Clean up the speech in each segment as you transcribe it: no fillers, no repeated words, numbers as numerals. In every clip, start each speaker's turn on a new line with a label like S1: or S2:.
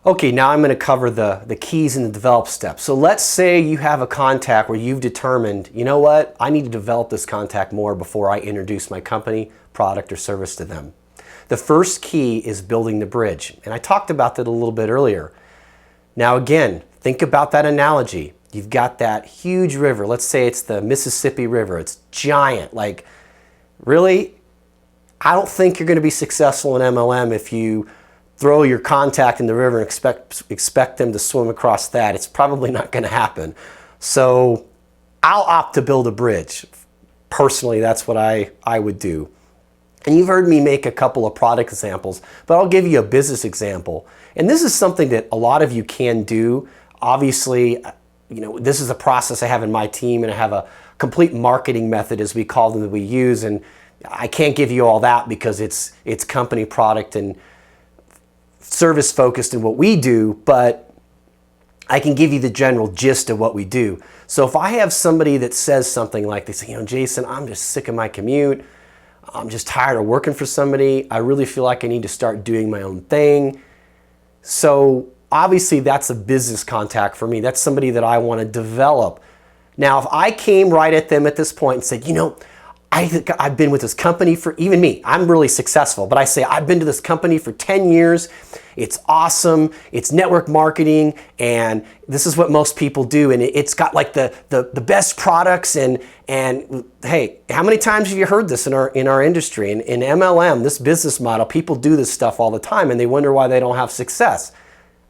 S1: Okay, now I'm going to cover the keys in the develop step. So let's say you have a contact where you've determined, you know what, I need to develop this contact more before I introduce my company, product, or service to them. The first key is building the bridge, and I talked about that a little bit earlier. Now again, think about that analogy. You've got that huge river. Let's say it's the Mississippi River. It's giant. Like, really, I don't think you're going to be successful in MLM if you throw your contact in the river and expect them to swim across that. It's probably not going to happen. So I'll opt to build a bridge. Personally, that's what I would do. And you've heard me make a couple of product examples, but I'll give you a business example. And this is something that a lot of you can do. Obviously, this is a process I have in my team, and I have a complete marketing method, as we call them, that we use. And I can't give you all that because it's company, product, and service focused in what we do, but I can give you the general gist of what we do. So if I have somebody that says something like, they say, Jason, I'm just sick of my commute. I'm just tired of working for somebody. I really feel like I need to start doing my own thing. So obviously that's a business contact for me. That's somebody that I want to develop. Now, if I came right at them at this point and said, I've been with this company for, even me, I'm really successful, but I say, I've been to this company for 10 years. It's awesome. It's network marketing, and this is what most people do. And it's got like the best products. And hey, how many times have you heard this in our industry? In MLM, this business model, people do this stuff all the time and they wonder why they don't have success.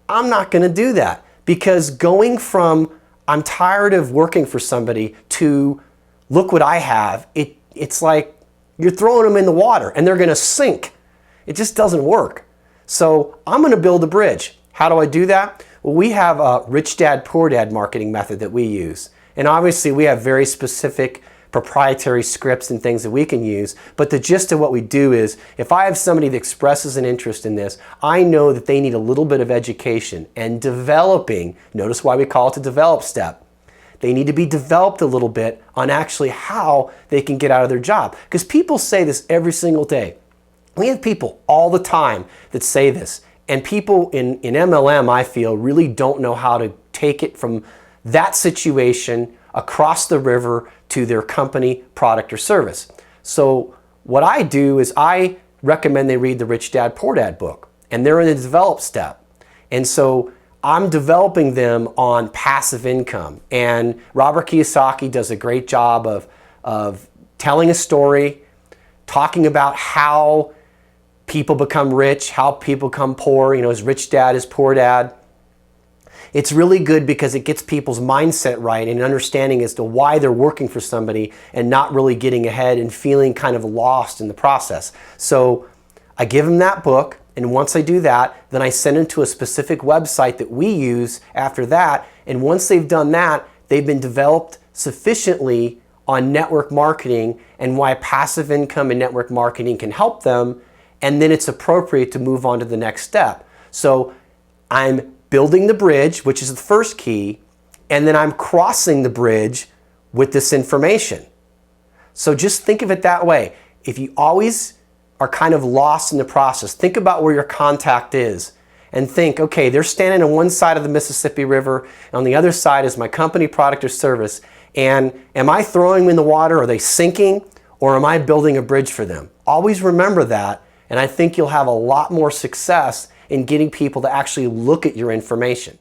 S1: I'm not going to do that, because going from I'm tired of working for somebody to look what I have, it's like you're throwing them in the water and they're going to sink. It just doesn't work. So I'm going to build a bridge. How do I do that? Well, we have a Rich Dad, Poor Dad marketing method that we use. And obviously we have very specific proprietary scripts and things that we can use. But the gist of what we do is, if I have somebody that expresses an interest in this, I know that they need a little bit of education and developing. Notice why we call it the develop step. They need to be developed a little bit on actually how they can get out of their job. Because people say this every single day. We have people all the time that say this. And people in MLM, I feel, really don't know how to take it from that situation across the river to their company, product, or service. So what I do is I recommend they read the Rich Dad, Poor Dad book. And they're in the develop step. And so I'm developing them on passive income. And Robert Kiyosaki does a great job of telling a story, talking about how people become rich, how people become poor, his rich dad, his poor dad. It's really good because it gets people's mindset right and understanding as to why they're working for somebody and not really getting ahead and feeling kind of lost in the process. So I give them that book. And once I do that, then I send them to a specific website that we use after that. And once they've done that, they've been developed sufficiently on network marketing and why passive income and network marketing can help them. And then it's appropriate to move on to the next step. So I'm building the bridge, which is the first key, and then I'm crossing the bridge with this information. So just think of it that way. If you always are kind of lost in the process, think about where your contact is and think, okay, they're standing on one side of the Mississippi River, and on the other side is my company, product, or service. And am I throwing them in the water? Are they sinking? Or am I building a bridge for them? Always remember that, and I think you'll have a lot more success in getting people to actually look at your information.